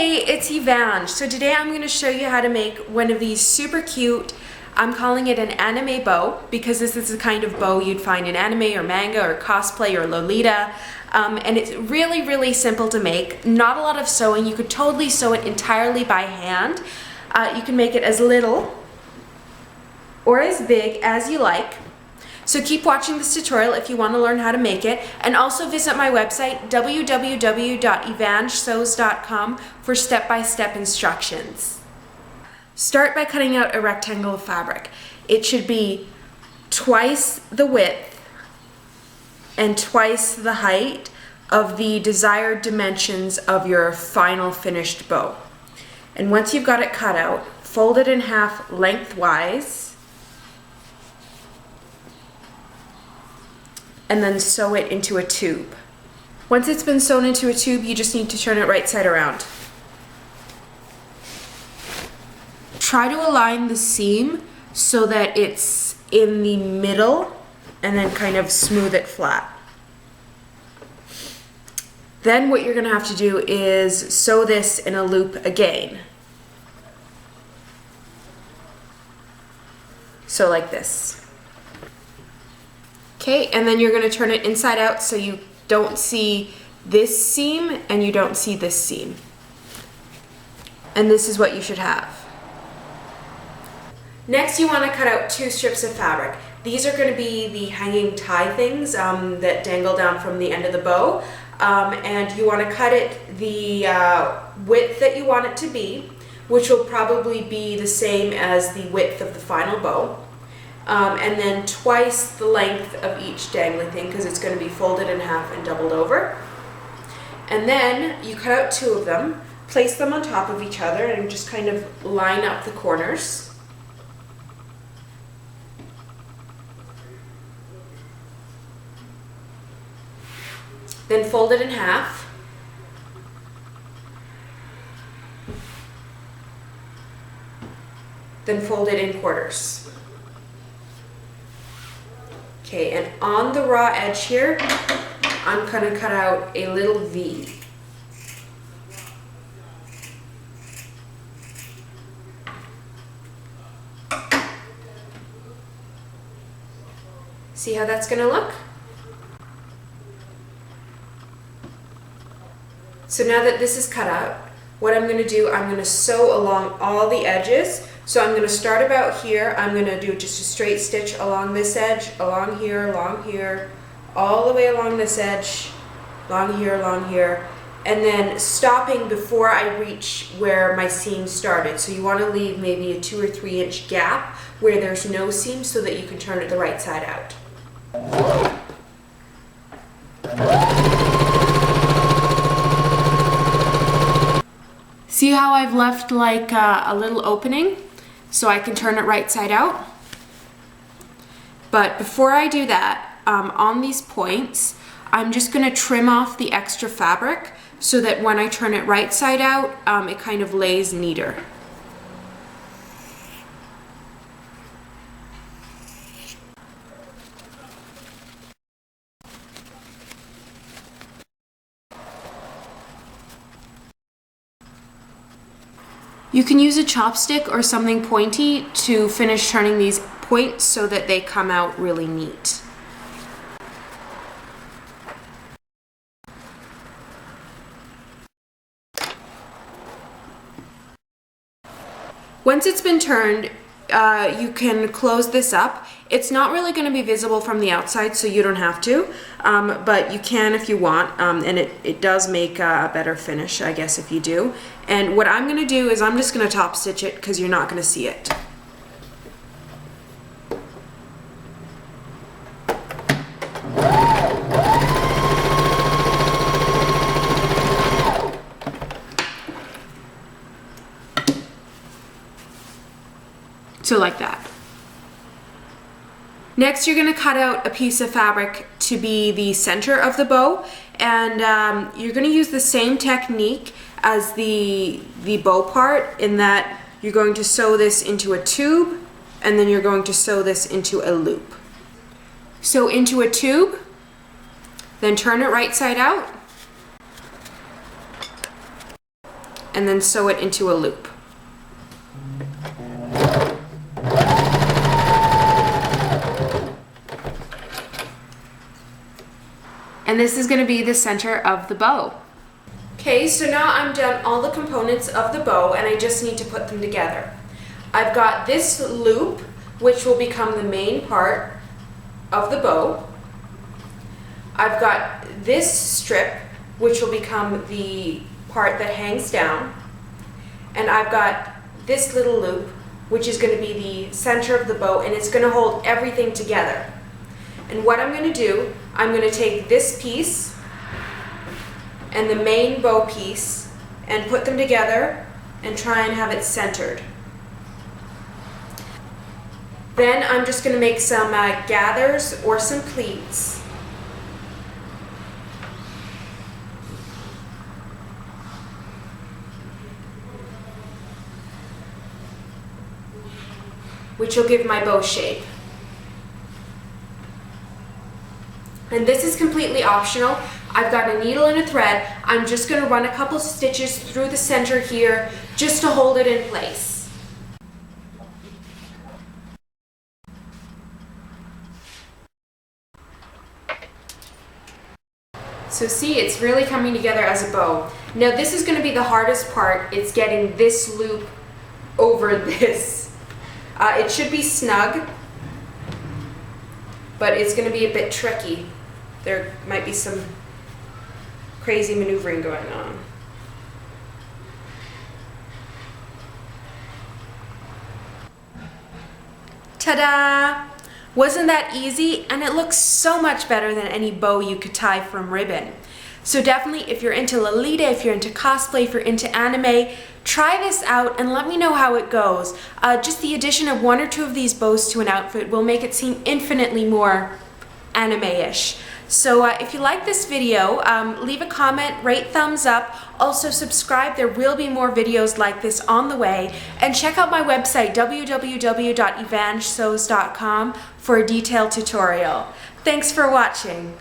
Hey, it's Evange. So today I'm going to show you how to make one of these super cute, I'm calling it an anime bow because this is the kind of bow you'd find in anime or manga or cosplay or Lolita. And it's really, really simple to make. Not a lot of sewing. You could totally sew it entirely by hand. You can make it as little or as big as you like. So keep watching this tutorial if you want to learn how to make it, and also visit my website www.evangesews.com for step-by-step instructions. Start by cutting out a rectangle of fabric. It should be twice the width and twice the height of the desired dimensions of your final finished bow. And once you've got it cut out, fold it in half lengthwise and then sew it into a tube. Once it's been sewn into a tube, you just need to turn it right side around. Try to align the seam so that it's in the middle and then kind of smooth it flat. Then what you're gonna have to do is sew this in a loop again. So like this. Okay, and then you're going to turn it inside out so you don't see this seam and you don't see this seam. And this is what you should have. Next, you want to cut out 2 strips of fabric. These are going to be the hanging tie things that dangle down from the end of the bow. And you want to cut it the width that you want it to be, which will probably be the same as the width of the final bow. And then twice the length of each dangly thing because it's going to be folded in half and doubled over. And then you cut out 2 of them, place them on top of each other and just kind of line up the corners. Then fold it in half. Then fold it in quarters. Okay, and on the raw edge here, I'm going to cut out a little V. See how that's going to look? So now that this is cut out, what I'm going to do, I'm going to sew along all the edges. So I'm going to start about here. I'm going to do just a straight stitch along this edge, along here, all the way along this edge, along here, and then stopping before I reach where my seam started. So you want to leave maybe a 2 or 3 inch gap where there's no seam so that you can turn it the right side out. See how I've left like a little opening so I can turn it right side out? But before I do that, on these points, I'm just going to trim off the extra fabric so that when I turn it right side out, it kind of lays neater. You can use a chopstick or something pointy to finish turning these points so that they come out really neat. Once it's been turned, you can close this up. It's not really going to be visible from the outside, so you don't have to, but you can if you want, and it does make a better finish, I guess, if you do. And what I'm going to do is I'm just going to top stitch it because you're not going to see it. So like that. Next, you're going to cut out a piece of fabric to be the center of the bow, and you're going to use the same technique as the bow part in that you're going to sew this into a tube and then you're going to sew this into a loop. So into a tube, then turn it right side out and then sew it into a loop. And this is going to be the center of the bow. Okay, so now I'm done all the components of the bow and I just need to put them together. I've got this loop, which will become the main part of the bow. I've got this strip, which will become the part that hangs down. And I've got this little loop, which is going to be the center of the bow, and it's going to hold everything together. And what I'm going to do, I'm going to take this piece and the main bow piece and put them together and try and have it centered. Then I'm just going to make some gathers or some pleats. Which will give my bow shape. And this is completely optional. I've got a needle and a thread. I'm just going to run a couple stitches through the center here just to hold it in place. So see, it's really coming together as a bow. Now this is going to be the hardest part. It's getting this loop over this. It should be snug, but it's going to be a bit tricky. There might be some crazy maneuvering going on. Ta-da! Wasn't that easy? And it looks so much better than any bow you could tie from ribbon. So definitely, if you're into Lolita, if you're into cosplay, if you're into anime, try this out and let me know how it goes. Just the addition of one or two of these bows to an outfit will make it seem infinitely more anime-ish. So if you like this video, leave a comment, rate, thumbs up, also subscribe. There will be more videos like this on the way, and check out my website www.evangesews.com for a detailed tutorial. Thanks for watching.